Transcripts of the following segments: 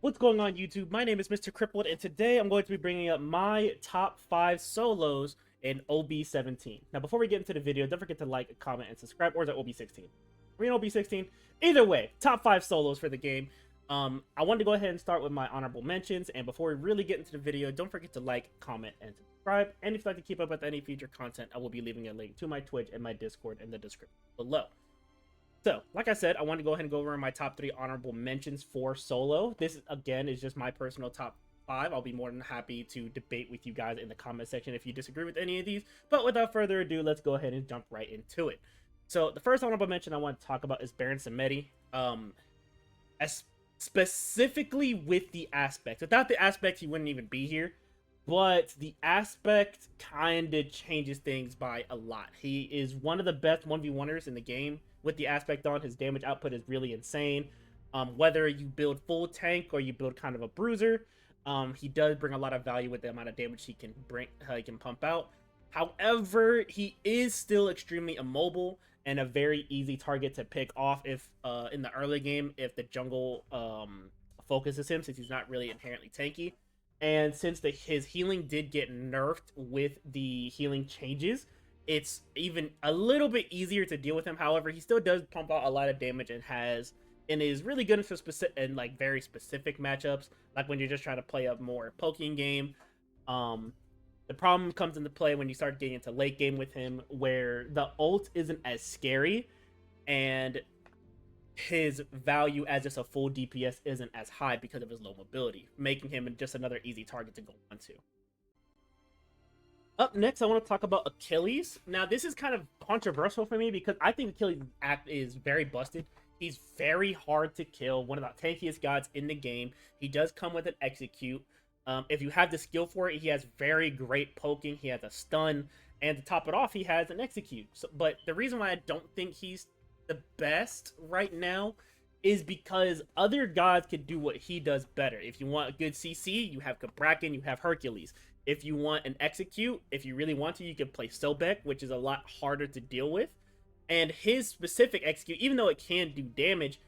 What's going on, YouTube? My name is Mr. Crippled, and today I'm going to be bringing up my top 5 solos in OB17. Now, before we get into the video, don't forget to like, comment, and subscribe, or is it OB16? Are we in OB16? Either way, top 5 solos for the game. I wanted to go ahead and start with my honorable mentions, and before we really get into the video, don't forget to like, comment, and subscribe. And if you'd like to keep up with any future content, I will be leaving a link to my Twitch and my Discord in the description below. So, like I said, I want to go ahead and go over my top 3 honorable mentions for solo. This, again, is just my personal top 5. I'll be more than happy to debate with you guys in the comment section if you disagree with any of these. But without further ado, let's go ahead and jump right into it. So, the first honorable mention I want to talk about is Baron Samedi. Specifically with the aspect. Without the aspect, he wouldn't even be here. But the aspect kind of changes things by a lot. He is one of the best 1v1ers in the game. With the aspect on, his damage output is really insane. Whether you build full tank or you build kind of a bruiser, he does bring a lot of value with the amount of damage he can bring, he can pump out. However, he is still extremely immobile and a very easy target to pick off if in the early game if the jungle focuses him, since he's not really inherently tanky. And since his healing did get nerfed with the healing changes, it's even a little bit easier to deal with him. However, he still does pump out a lot of damage and is really good for specific and like very specific matchups, like when you're just trying to play a more poking game. The problem comes into play when you start getting into late game with him, where the ult isn't as scary and his value as just a full DPS isn't as high because of his low mobility, making him just another easy target to go onto. Up next, I want to talk about Achilles. Now, this is kind of controversial for me because I think Achilles' act is very busted. He's very hard to kill, one of the tankiest gods in the game. He does come with an execute. If you have the skill for it, he has very great poking. He has a stun, and to top it off, he has an execute. But the reason why I don't think he's the best right now is because other gods could do what he does better. If you want a good CC, you have Cabrakan, you have Hercules. If you want an execute, if you really want to, you can play Sobek, which is a lot harder to deal with. And his specific execute, even though it can do damage,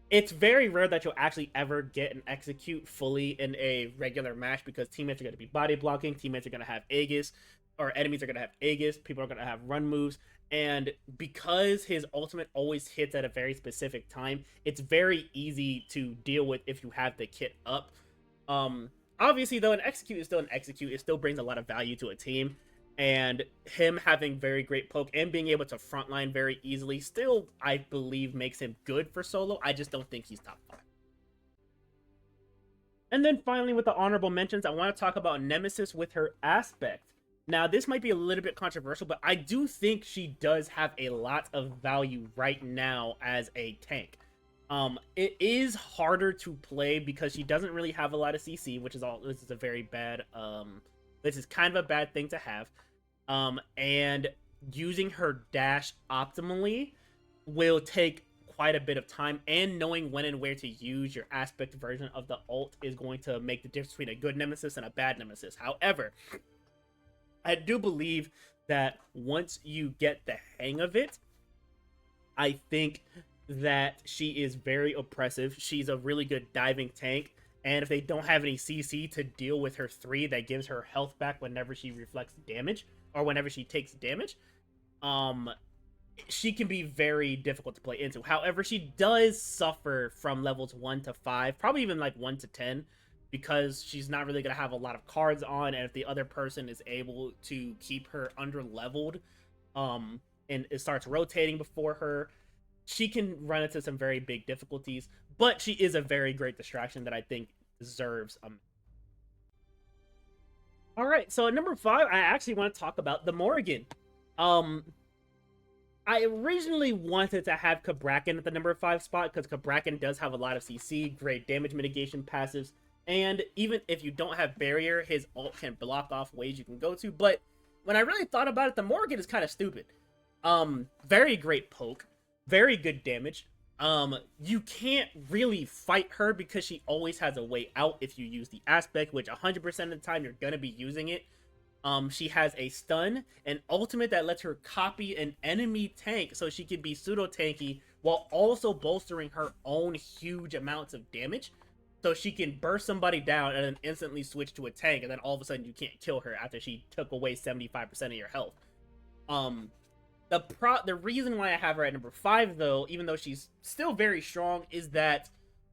it's very rare that you'll actually ever get an execute fully in a regular match, because teammates are going to be body blocking, teammates are going to have Aegis, or enemies are going to have Aegis, people are going to have run moves. And because his ultimate always hits at a very specific time, it's very easy to deal with if you have the kit up. Obviously, though, an execute is still an execute. It still brings a lot of value to a team. And him having very great poke and being able to frontline very easily still, I believe, makes him good for solo. I just don't think he's top 5. And then finally, with the honorable mentions, I want to talk about Nemesis with her aspect. Now, this might be a little bit controversial, but I do think she does have a lot of value right now as a tank. It is harder to play because she doesn't really have a lot of CC, which is this is a very bad, this is kind of a bad thing to have. And using her dash optimally will take quite a bit of time, and knowing when and where to use your aspect version of the ult is going to make the difference between a good Nemesis and a bad Nemesis. However, I do believe that once you get the hang of it, I think that she is very oppressive. She's a really good diving tank, and if they don't have any CC to deal with her 3 that gives her health back whenever she reflects damage or whenever she takes damage, she can be very difficult to play into. However, she does suffer from levels 1 to 5, probably even like 1 to 10, because she's not really going to have a lot of cards on, and if the other person is able to keep her under leveled and it starts rotating before her, she can run into some very big difficulties. But she is a very great distraction that I think deserves all right, so at number 5, I actually want to talk about the Morrigan. I originally wanted to have Cabrakan at the number 5 spot because Cabrakan does have a lot of CC, great damage mitigation passives, and even if you don't have barrier, his ult can block off ways you can go to. But when I really thought about it, the Morrigan is kind of stupid. Very great poke, very good damage. You can't really fight her because she always has a way out if you use the aspect, which 100% of the time you're gonna be using it. She has a stun, an ultimate that lets her copy an enemy tank so she can be pseudo tanky while also bolstering her own huge amounts of damage. So she can burst somebody down and then instantly switch to a tank, and then all of a sudden you can't kill her after she took away 75% of your health. The reason why I have her at number 5, though, even though she's still very strong, is that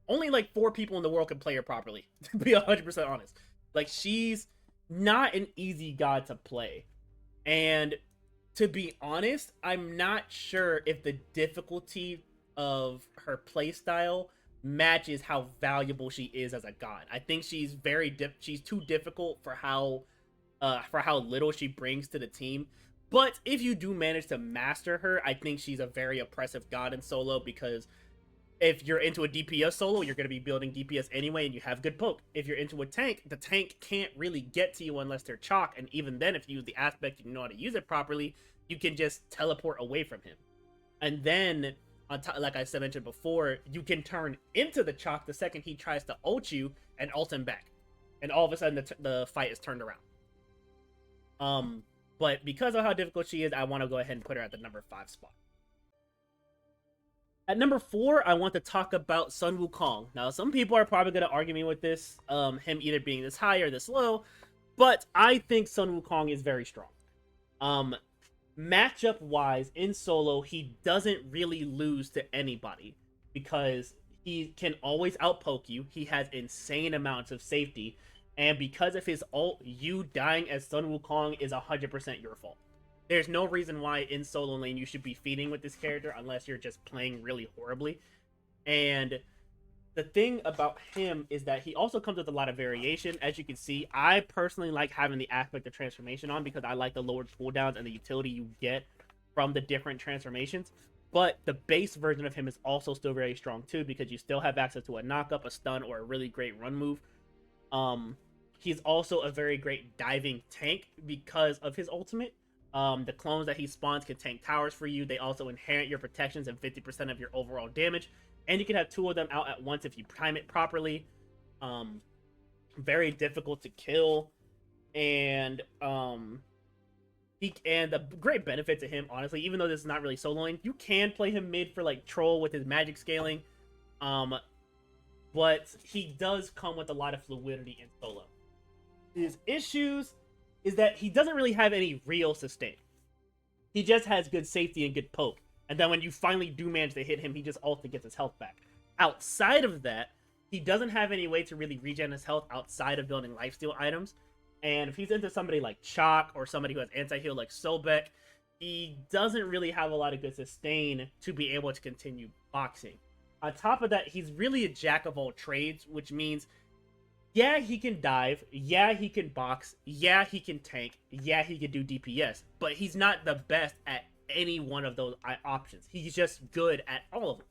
only like 4 people in the world can play her properly, to be 100% honest. Like, she's not an easy god to play. And to be honest, I'm not sure if the difficulty of her playstyle matches how valuable she is as a god. I think she's she's too difficult for how little she brings to the team. But if you do manage to master her, I think she's a very oppressive god in solo, because if you're into a DPS solo, you're going to be building DPS anyway, and you have good poke. If you're into a tank, the tank can't really get to you unless they're chalk, and even then, if you use the aspect and you know how to use it properly, you can just teleport away from him. And then, on top, like I said, mentioned before, you can turn into the chalk the second he tries to ult you and ult him back. And all of a sudden, the fight is turned around. But because of how difficult she is, I want to go ahead and put her at the number 5 spot. At number 4, I want to talk about Sun Wukong. Now, some people are probably going to argue me with this, him either being this high or this low, but I think Sun Wukong is very strong. Matchup-wise, in solo, he doesn't really lose to anybody, because he can always outpoke you, he has insane amounts of safety, and because of his ult, you dying as Sun Wukong is 100% your fault. There's no reason why in solo lane you should be feeding with this character unless you're just playing really horribly. And the thing about him is that he also comes with a lot of variation. As you can see, I personally like having the aspect of transformation on because I like the lowered cooldowns and the utility you get from the different transformations. But the base version of him is also still very strong too, because you still have access to a knockup, a stun, or a really great run move. He's also a very great diving tank because of his ultimate. The clones that he spawns can tank towers for you. They also inherit your protections and 50% of your overall damage. And you can have 2 of them out at once if you time it properly. Very difficult to kill. And the great benefit to him, honestly, even though this is not really soloing, you can play him mid for like troll with his magic scaling. But he does come with a lot of fluidity in solo. His issues is that he doesn't really have any real sustain. He just has good safety and good poke. And then when you finally do manage to hit him, he just ult and gets his health back. Outside of that, he doesn't have any way to really regen his health outside of building lifesteal items. And if he's into somebody like Chalk or somebody who has anti-heal like Sobek, he doesn't really have a lot of good sustain to be able to continue boxing. On top of that, he's really a jack of all trades, which means, yeah, he can dive, yeah, he can box, yeah, he can tank, yeah, he can do DPS, but he's not the best at any one of those options. He's just good at all of them.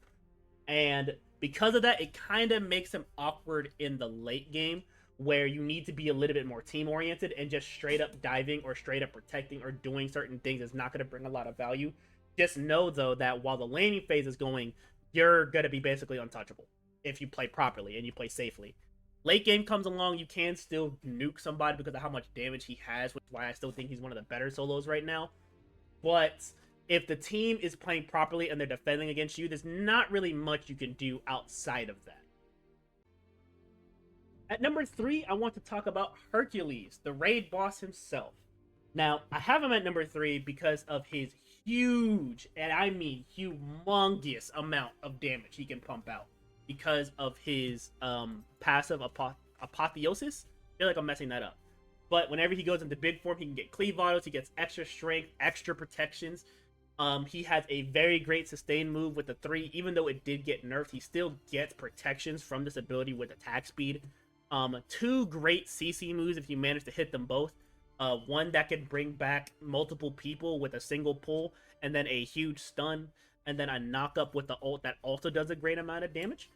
And because of that, it kind of makes him awkward in the late game, where you need to be a little bit more team-oriented, and just straight up diving or straight up protecting or doing certain things is not going to bring a lot of value. Just know, though, that while the laning phase is going, you're going to be basically untouchable if you play properly and you play safely. Late game comes along, you can still nuke somebody because of how much damage he has, which is why I still think he's one of the better solos right now. But if the team is playing properly and they're defending against you, there's not really much you can do outside of that. At number 3, I want to talk about Hercules, the raid boss himself. Now, I have him at number 3 because of his huge, and I mean humongous amount of damage he can pump out. Because of his passive apotheosis. I feel like I'm messing that up. But whenever he goes into big form, he can get cleave autos, he gets extra strength, extra protections. He has a very great sustain move with the 3. Even though it did get nerfed, he still gets protections from this ability with attack speed. 2 great CC moves if you manage to hit them both. One that can bring back multiple people with a single pull, and then a huge stun, and then a knock up with the ult that also does a great amount of damage.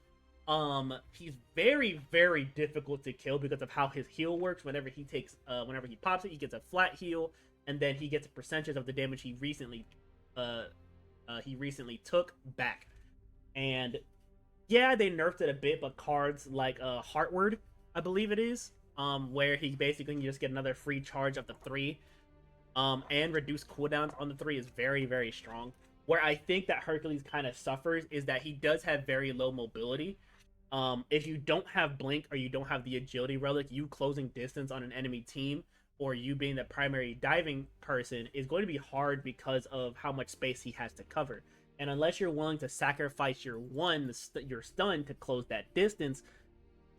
He's very, very difficult to kill because of how his heal works. Whenever he pops it, he gets a flat heal, and then he gets a percentage of the damage he recently took back. And yeah, they nerfed it a bit, but cards like Heartward, I believe it is, where he basically can just get another free charge of the 3, and reduce cooldowns on the 3 is very, very strong. Where I think that Hercules kind of suffers is that he does have very low mobility. If you don't have blink or you don't have the agility relic, you closing distance on an enemy team or you being the primary diving person is going to be hard because of how much space he has to cover. And unless you're willing to sacrifice your your stun to close that distance,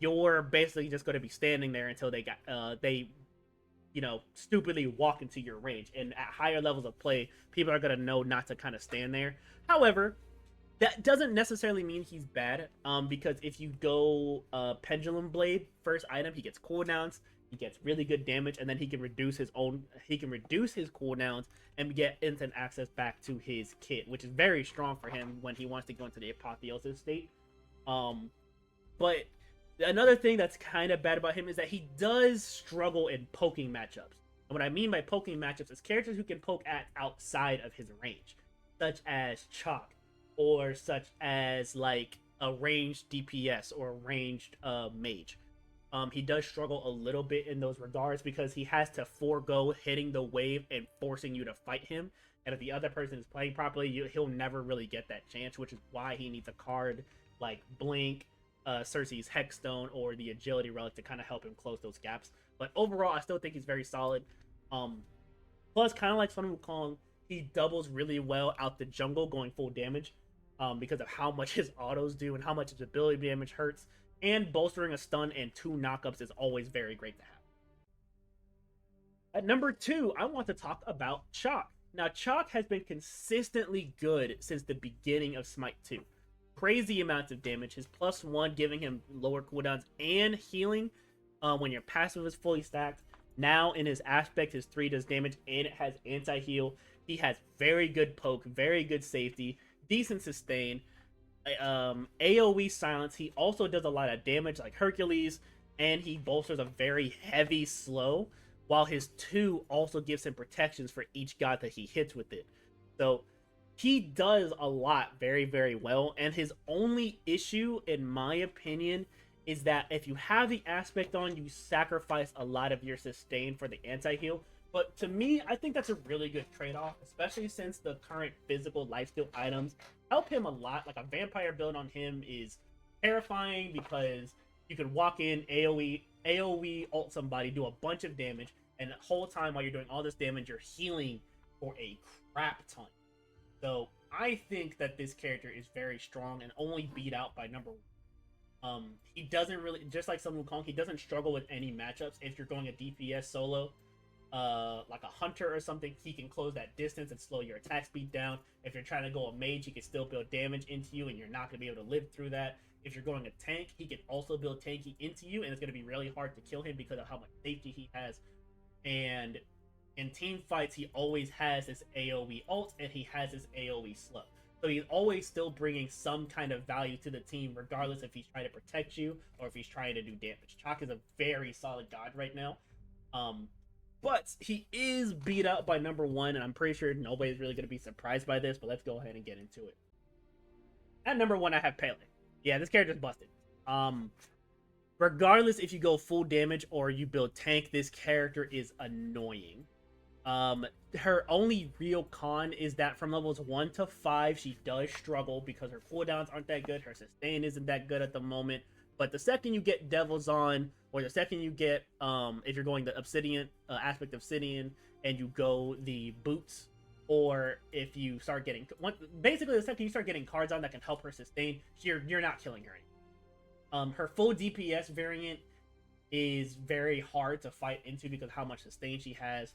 you're basically just going to be standing there until they stupidly walk into your range. And at higher levels of play, people are going to know not to kind of stand there. However, that doesn't necessarily mean he's bad, because if you go Pendulum Blade first item, he gets cooldowns, he gets really good damage, and then he can reduce his cooldowns and get instant access back to his kit, which is very strong for him when he wants to go into the apotheosis state. But another thing that's kind of bad about him is that he does struggle in poking matchups. And what I mean by poking matchups is characters who can poke at outside of his range, such as Chalk, or such as like a ranged DPS or a ranged mage. He does struggle a little bit in those regards because he has to forego hitting the wave and forcing you to fight him. And if the other person is playing properly, he'll never really get that chance, which is why he needs a card like Blink, Cersei's Hexstone, or the Agility Relic to kind of help him close those gaps. But overall, I still think he's very solid. Plus, kind of like Sun Wukong, he doubles really well out the jungle going full damage, because of how much his autos do and how much his ability damage hurts. And bolstering a stun and 2 knockups is always very great to have. At number 2, I want to talk about Chalk. Now, Chalk has been consistently good since the beginning of Smite 2. Crazy amounts of damage. His +1 giving him lower cooldowns and healing when your passive is fully stacked. Now, in his aspect, his 3 does damage and it has anti-heal. He has very good poke, very good safety, decent sustain, AoE silence. He also does a lot of damage like Hercules, and he bolsters a very heavy slow, while his 2 also gives him protections for each god that he hits with it. So he does a lot very, very well, and his only issue, in my opinion, is that if you have the aspect on, you sacrifice a lot of your sustain for the anti-heal. But to me, I think that's a really good trade-off, especially since the current physical lifesteal items help him a lot. Like a vampire build on him is terrifying because you can walk in, AoE ult somebody, do a bunch of damage, and the whole time while you're doing all this damage, you're healing for a crap ton. So I think that this character is very strong and only beat out by number 1. He doesn't really, just like Sun Wukong, he doesn't struggle with any matchups. If you're going a DPS solo, like a hunter or something, he can close that distance and slow your attack speed down. If you're trying to go a mage, he can still build damage into you and you're not going to be able to live through that. If you're going a tank, he can also build tanky into you, and it's going to be really hard to kill him because of how much safety he has. And in team fights, he always has his AoE ult and he has his AoE slow. So he's always still bringing some kind of value to the team, regardless if he's trying to protect you or if he's trying to do damage. Chalk is a very solid god right now. But he is beat out by number 1, and I'm pretty sure nobody's really going to be surprised by this, but let's go ahead and get into it. At number 1, I have Pele. Yeah, this character's busted. Regardless if you go full damage or you build tank, this character is annoying. Her only real con is that from levels 1 to 5, she does struggle because her cooldowns aren't that good, her sustain isn't that good at the moment. But the second you get Devil's On, or the second you get, if you're going the Obsidian, aspect of Obsidian, and you go the boots, or if you start getting, basically the second you start getting cards on that can help her sustain, you're not killing her. Her full DPS variant is very hard to fight into because of how much sustain she has.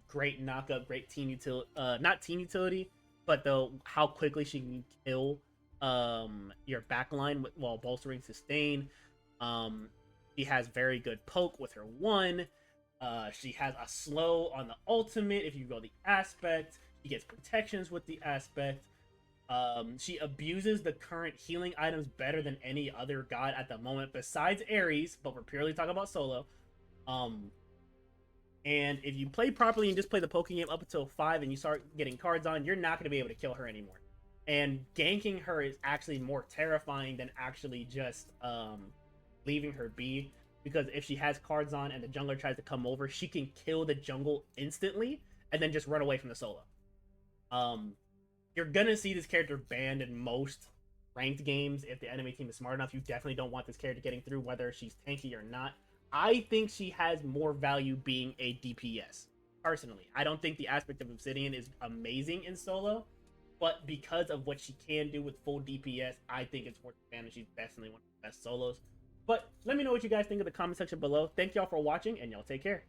Great knockup, great team utility, not team utility, but how quickly she can kill your backline while bolstering sustain. She has very good poke with her 1. She has a slow on the ultimate if you go the aspect. She gets protections with the aspect. She abuses the current healing items better than any other god at the moment besides Ares, but we're purely talking about solo. And if you play properly and just play the poking game up until 5 and you start getting cards on, you're not going to be able to kill her anymore. And ganking her is actually more terrifying than actually just leaving her be. Because if she has cards on and the jungler tries to come over, she can kill the jungle instantly and then just run away from the solo. You're going to see this character banned in most ranked games, if the enemy team is smart enough, you definitely don't want this character getting through whether she's tanky or not. I think she has more value being a DPS. Personally, I don't think the aspect of Obsidian is amazing in solo, but because of what she can do with full DPS, I think it's worth the fan. She's definitely one of the best solos. But let me know what you guys think in the comment section below. Thank y'all for watching, and y'all take care.